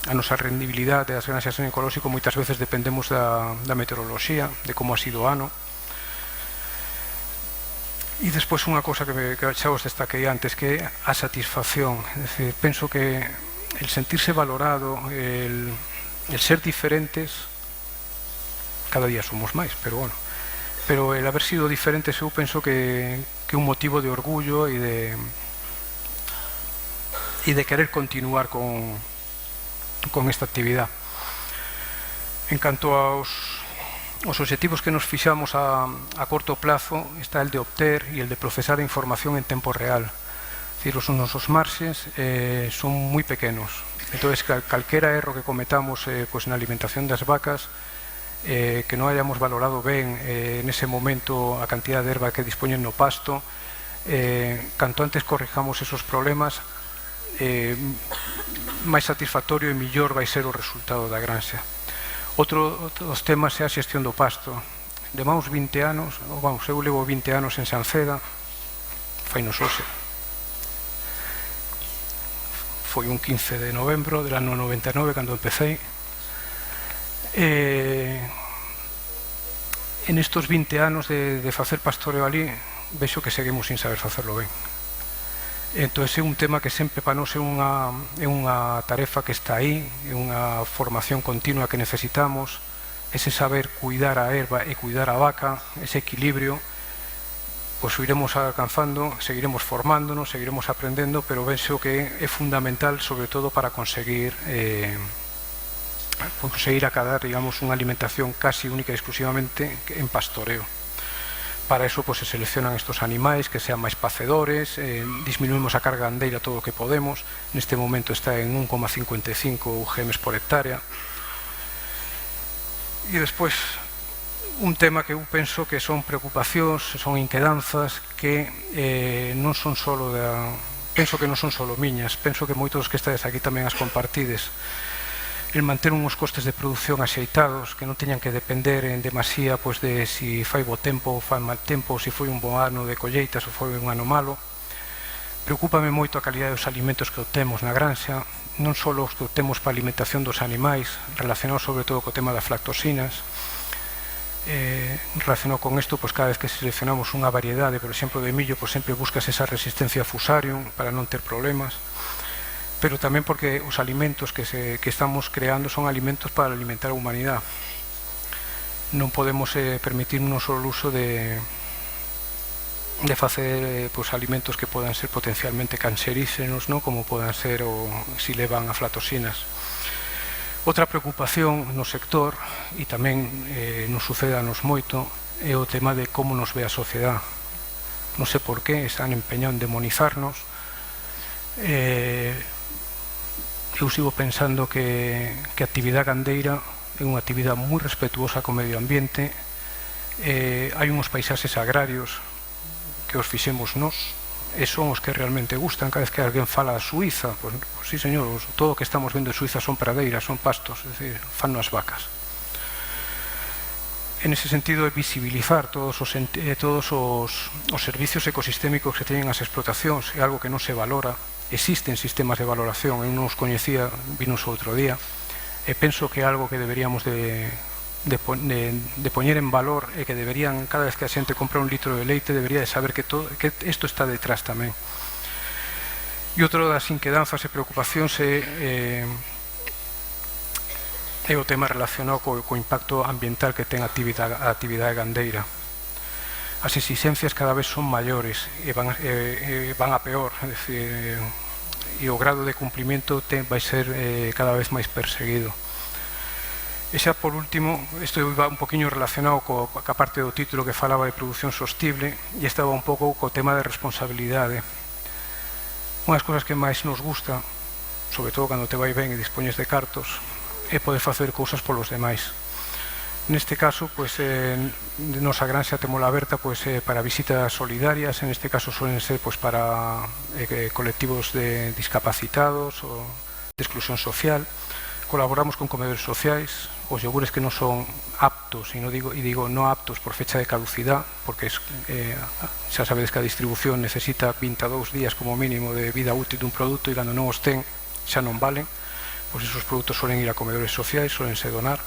a nosa rendibilidade das granxas en ecolóxico moitas veces dependemos da meteoroloxía, de como ha sido o ano. E despois unha cousa que xa os destaquei antes, que é a satisfacción. É dicir, penso que el sentirse valorado, el ser diferentes, cada día somos máis, pero bueno, pero el haber sido diferentes eu penso que é un motivo de orgullo e de querer continuar con esta actividad. En canto aos obxectivos que nos fixamos a corto plazo, está el de obter e el de procesar a información en tempo real. Es decir, os nosos marxes son moi pequenos. Entón, calquera erro que cometamos na alimentación das vacas, que non hayamos valorado ben nese momento a cantidad de erva que dispoñen no pasto, canto antes corrijamos esos problemas, máis satisfactorio e millor vai ser o resultado da granxa. Outro dos temas é a xestión do pasto. Levamos 20 anos, eu levo 20 anos en Sanceda, fainos hoxe. Foi un 15 de novembro del ano 99 cando empecé. En estos 20 anos de facer pastoreo ali, vexo que seguimos sin saber facerlo ben. Entón é un tema que sempre para nós é unha tarefa que está aí, é unha formación continua que necesitamos, ese saber cuidar a erva e cuidar a vaca, ese equilibrio, pois o iremos alcanzando, seguiremos formándonos, seguiremos aprendendo, pero penso que é fundamental, sobre todo para conseguir acadar, digamos, unha alimentación casi única e exclusivamente en pastoreo. Para eso se seleccionan estos animais que sean máis pacedores, disminuímos a carga gandeira todo o que podemos. Neste momento está en 1,55 UGMs por hectárea. E despois, un tema que eu penso que son preocupacións, son inquedanzas que non son solo penso que non son solo miñas, penso que moitos que estades aquí tamén as compartides. El manter uns costes de produción axeitados, que non teñan que depender en demasía de si fai bo tempo ou fai mal tempo, ou si foi un bo ano de colleitas ou foi un ano malo. Preocúpame moito a calidade dos alimentos que obtemos na granxa, non só os que obtemos para a alimentación dos animais, relacionados sobre todo co tema das lactosinas, Relacionado con isto, pois cada vez que seleccionamos unha variedade, por exemplo, de millo, pois sempre buscas esa resistencia a fusarium para non ter problemas, pero tamén porque os alimentos que estamos creando son alimentos para alimentar a humanidade. Non podemos permitirnos o uso de facer alimentos que podan ser potencialmente cancerígenos, como podan ser si levan aflatoxinas. Outra preocupación no sector, e tamén nos sucédanos moito, é o tema de como nos ve a sociedade. Non sei por qué están empeñados en demonizarnos. Eu sigo pensando que a actividade gandeira é unha actividade moi respetuosa co medio ambiente. Hai uns paisaxes agrarios que os fixemos nós, e son os que realmente gustan. Cada vez que alguén fala de Suiza, pois sí señor, todo o que estamos vendo en Suiza son pradeiras, son pastos, é dicir, fan as vacas. En ese sentido é visibilizar todos os servicios ecosistémicos que teñen as explotacións, é algo que non se valora. Existen sistemas de valoración, eu non os coñecía, vinos outro día, e penso que é algo que deberíamos de poñer en valor, e que deberían, cada vez que a xente compra un litro de leite, debería de saber que isto está detrás tamén. E outro das inquedanzas e preocupacións é o tema relacionado co impacto ambiental que ten a actividade gandeira. As exigencias cada vez son maiores e van a peor, e o grado de cumprimento vai ser cada vez máis perseguido. E xa por último, isto va un poquinho relacionado ca parte do título que falaba de produción sostible, e estaba un pouco co tema de responsabilidade. Unha das cosas que máis nos gusta, sobre todo cando te vai ben e dispoñes de cartos, é poder facer cousas polos demais. Neste caso, nosa granxa temola aberta para visitas solidarias. En este caso suelen ser para colectivos de discapacitados ou de exclusión social. Colaboramos con comedores sociais, os iogures que non son aptos, e digo non aptos por fecha de caducidade, porque xa sabedes que a distribución necesita 22 días como mínimo de vida útil dun produto, e cando non os ten xa non valen, pois esos produtos suelen ir a comedores sociais, suelen se donar.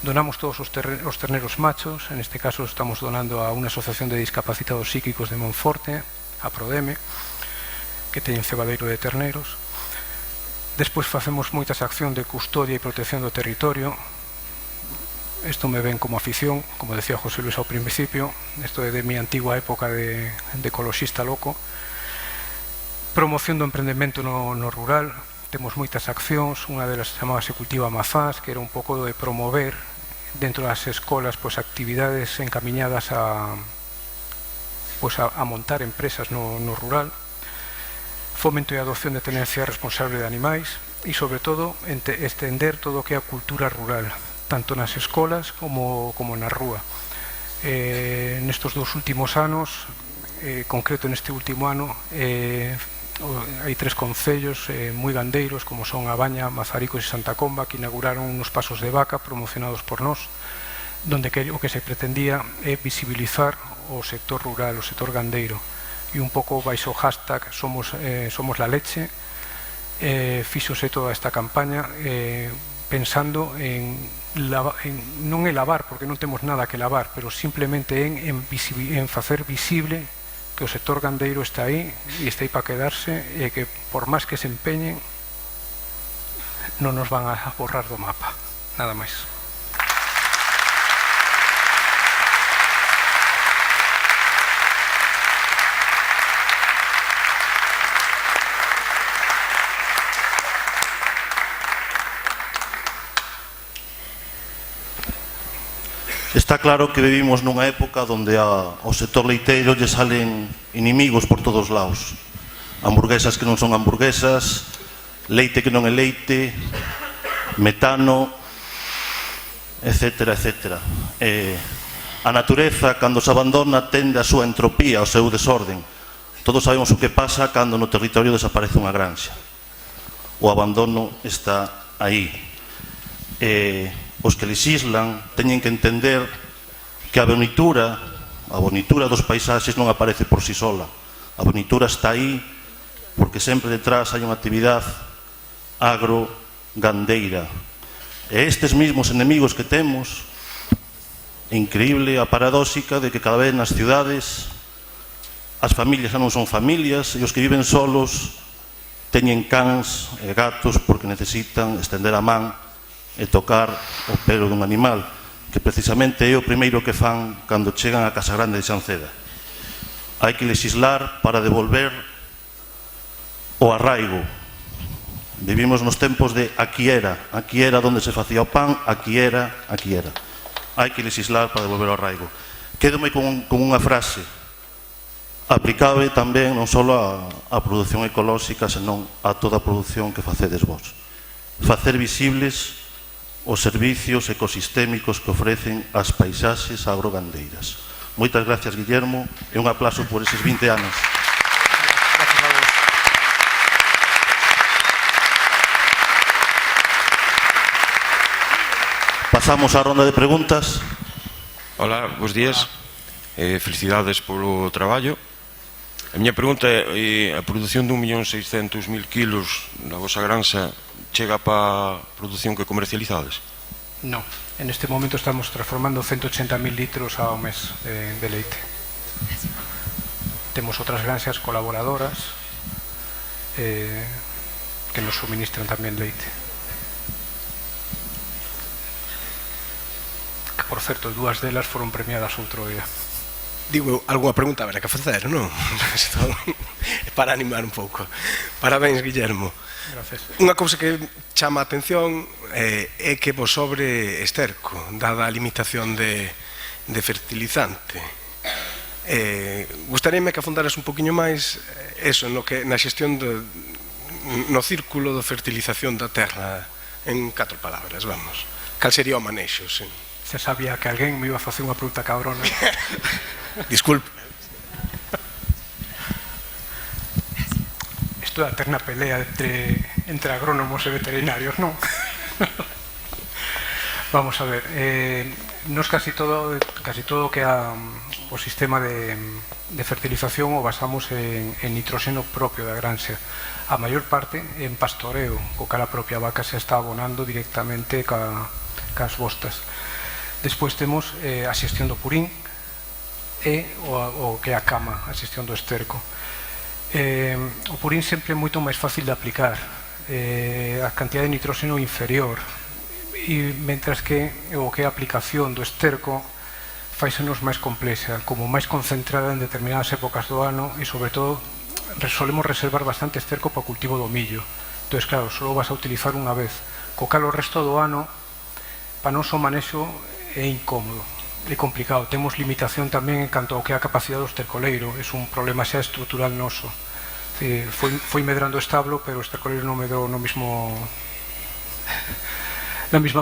Donamos todos os terneros machos, en este caso estamos donando a unha asociación de discapacitados psíquicos de Monforte, a Prodeme, que teñen cebadeiro de terneros. Despois facemos moitas accións de custodia e protección do territorio. Isto me ven como afición, como decía José Luis ao principio, isto é de mi antigua época de ecoloxista loco. Promoción do emprendemento no rural, temos moitas accións, unha delas chamaba Se Cultiva Mazás, que era un pouco de promover dentro das escolas actividades encamiñadas a montar empresas no rural. Fomento e adopción de tenencia responsable de animais, e sobre todo estender todo o que é a cultura rural, tanto nas escolas como na rúa. Nestes dos últimos anos, concreto neste último ano, hai 3 concellos moi gandeiros, como son A Baña, Mazaricos e Santa Comba, que inauguraron unos pasos de vaca promocionados por nós, donde o que se pretendía é visibilizar o sector rural, o sector gandeiro, e un pouco baixo o hashtag Somos la leche. Fíxose toda esta campaña pensando en non en lavar, porque non temos nada que lavar, pero simplemente en facer visible que o sector gandeiro está aí, e está aí para quedarse, e que por máis que se empeñen non nos van a borrar do mapa. Nada máis. Está claro que vivimos nunha época onde ao sector leiteiro lle salen inimigos por todos lados. Hamburguesas que non son hamburguesas, leite que non é leite, metano, etcétera, etcétera. A natureza, cando se abandona, tende a súa entropía, ao seu desorden. Todos sabemos o que pasa cando no territorio desaparece unha granxa. O abandono está aí. Os que lexislan teñen que entender que a bonitura dos paisaxes non aparece por si sola. A bonitura está aí porque sempre detrás hai unha actividade agro-gandeira. E estes mesmos enemigos que temos increíble a paradóxica de que cada vez nas ciudades as familias xa non son familias e os que viven solos teñen cans e gatos porque necesitan estender a man e tocar o pelo dun animal, que precisamente é o primeiro que fan cando chegan á Casa Grande de Xanceda. Hai que legislar para devolver o arraigo. Vivimos nos tempos de aquí era onde se facía o pan, aquí era. Hai que legislar para devolver o arraigo. Quédome con unha frase aplicable tamén non só á produción ecolóxica, senón a toda a produción que facedes vos. Facer visibles os servicios ecosistémicos que ofrecen as paisaxes agrogandeiras. Moitas gracias, Guillermo, e un aplauso por eses 20 anos. Pasamos á ronda de preguntas. Hola, bons días. Felicidades polo traballo. A miña pregunta é: a produción de 1.600.000 kilos na vosa granxa chega para a produción que comercializades? No, en este momento estamos transformando 180.000 litros ao mes de leite. Temos outras granxas colaboradoras que nos suministran tamén leite. Que, por certo, dúas delas foron premiadas outro día. Digo, algunha pregunta haberá que facer, non? Para animar un pouco. Parabéns, Guillermo. Gracias. Unha cousa que chama a atención é que vos sobre esterco, dada a limitación de fertilizante. Gustaríame que afundaras un poquinho máis eso, na xestión no círculo de fertilización da terra, en 4 palabras, vamos. Cal sería o manexo, sí. Se sabía que alguén me iba a facer unha pregunta cabrona. Disculpe. Isto é a eterna pelea entre agrónomos e veterinarios, non? Vamos a ver, nos casi todo que o sistema de fertilización o basamos en nitróxeno propio da granxa. A maior parte en pastoreo, co cal a propia vaca se está abonando directamente cas bostas. Despois temos a xestión do purín e o que é a cama, a xestión do esterco. O purín sempre é moito máis fácil de aplicar, a cantidad de nitróxeno inferior, e mentras que o que é a aplicación do esterco faisenos máis complexa, como máis concentrada en determinadas épocas do ano, e sobre todo solemos reservar bastante esterco para o cultivo do millo. Entón, claro, só vas a utilizar unha vez, co cal o resto do ano para non o manexo é incómodo, é complicado. Temos limitación tamén en canto ao que é a capacidade do estercoleiro, é un problema xa estrutural noso. Foi medrando o establo, pero o estercoleiro non medrou na mesma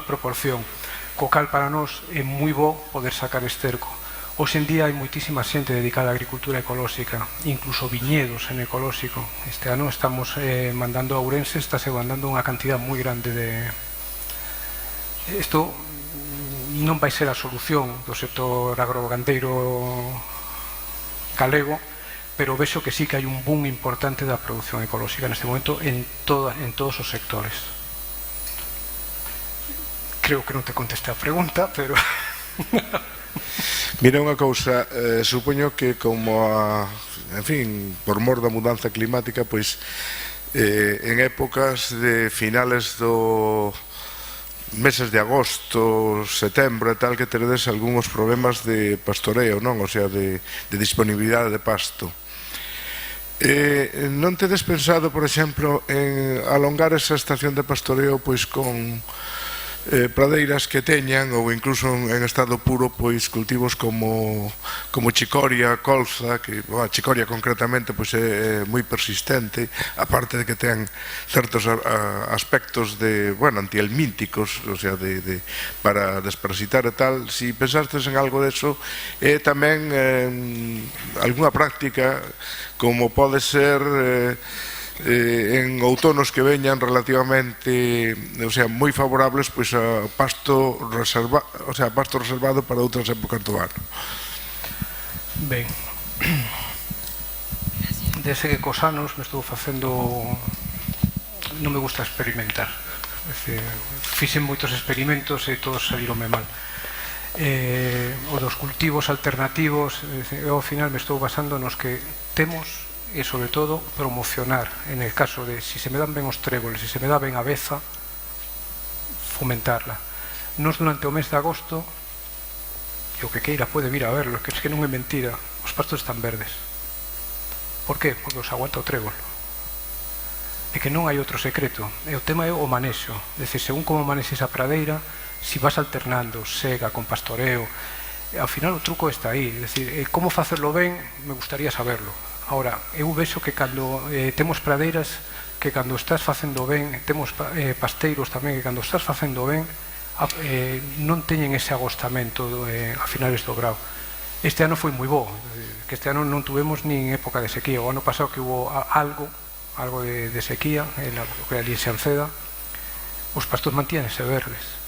proporción, co cal para nós é moi bo poder sacar esterco. Hoxe en día hai moitísima xente dedicada á agricultura ecolóxica, incluso viñedos en ecolóxico. Este ano estamos mandando a Ourense, estáse mandando unha cantidad moi grande de... Isto non vai ser a solución do sector agrogandeiro galego, pero vexo que sí que hai un boom importante da produción ecolóxica neste momento en todos os sectores. Creo que non te contesté a pregunta, pero... Mira unha cousa, supoño que como en fin, por mor da mudanza climática, pois en épocas de finales do meses de agosto, setembro e tal, que teredes algúns problemas de pastoreo, non? O sea, de disponibilidade de pasto. Non tedes pensado, por exemplo, en alongar esa estación de pastoreo pois con pradeiras que teñan, ou incluso en estado puro, pois cultivos como chicoria, colza, que a chicoria concretamente pois é moi persistente, aparte de que ten certos aspectos de, bueno, antihelmínticos, o sea, para desparasitar e tal. Si pensastes en algo deso, e tamén algunha práctica como pode ser en outonos que veñan relativamente, o sea, moi favorables pois a pasto reservado para outras épocas do ano. Ben, desde que cos anos me estou facendo, non me gusta experimentar, fixen moitos experimentos e todos salíronme mal. o dos cultivos alternativos. Eu ao final me estou basando nos que temos e sobre todo promocionar, en el caso de si se me dan ben os tréboles, si se me dá ben a beza, fomentarla. Nos durante o mes de agosto, e o que queira pode vir a verlo, que es que non é mentira, os pastos están verdes. Por qué? Porque os aguanta o trébol. É que non hai outro secreto, e o tema é o manexo, é dicir, según como manexes a pradeira, si vas alternando sega con pastoreo, ao final o truco está aí, é dicir, como facerlo ben, me gustaría saberlo. Ahora, eu vexo que cando temos pradeiras, que cando estás facendo ben, temos pasteiros tamén, que cando estás facendo ben, non teñen ese agostamento a finales do grau. Este ano foi moi bo, que este ano non tuvemos nin época de sequía. O ano pasado que hubo algo de sequía, o que ali en Xanceda, os pastos mantíanse verdes.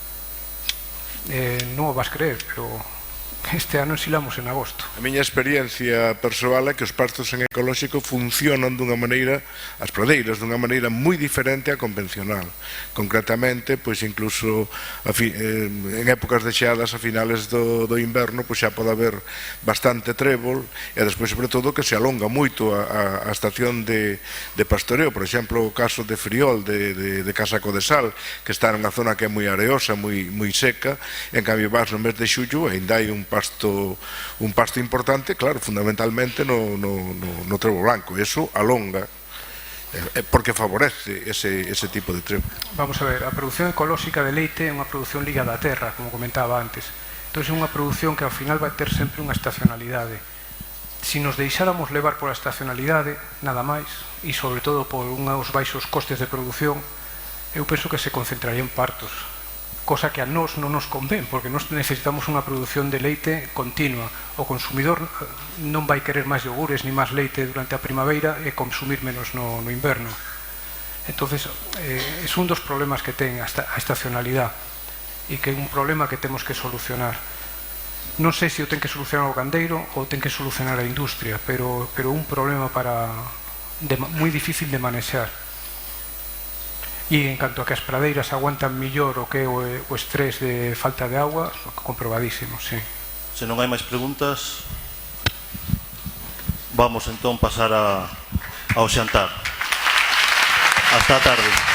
Non o vas creer, pero este ano ensilamos en agosto. A miña experiencia persoal é que os pastos en ecolóxico funcionan dunha maneira, as pradeiras, dunha maneira moi diferente á convencional. Concretamente, pois incluso en épocas de xeadas a finales do inverno, pois xa pode haber bastante trébol, e despois, sobre todo, que se alonga moito a estación de pastoreo. Por exemplo, o caso de Friol, de Casaco de Sal, que está nunha zona que é moi areosa, moi seca, en cambio vas no mes de xullo e ainda hai un pasto importante, claro, fundamentalmente no trébol blanco. Eso alonga, porque favorece ese tipo de trébol. Vamos a ver, a produción ecolóxica de leite é unha produción ligada á terra, como comentaba antes. Entón é unha produción que ao final vai ter sempre unha estacionalidade. Si nos deixáramos levar pola estacionalidade, nada máis, e sobre todo por uns baixos costes de produción, eu penso que se concentraría en partos, cosa que a nós non nos convén, porque nós necesitamos unha produción de leite continua. O consumidor non vai querer máis iogures ni máis leite durante a primavera e consumir menos no inverno. Entonces, é un dos problemas que ten a estacionalidade, e que é un problema que temos que solucionar. Non sei se o ten que solucionar o gandeiro ou ten que solucionar a industria, pero un problema moi difícil de manexar. E en canto a que as pradeiras aguantan millor o que é o estrés de falta de agua, comprobadísimo, sí. Se non hai máis preguntas, vamos entón pasar ao xantar. Hasta a tarde.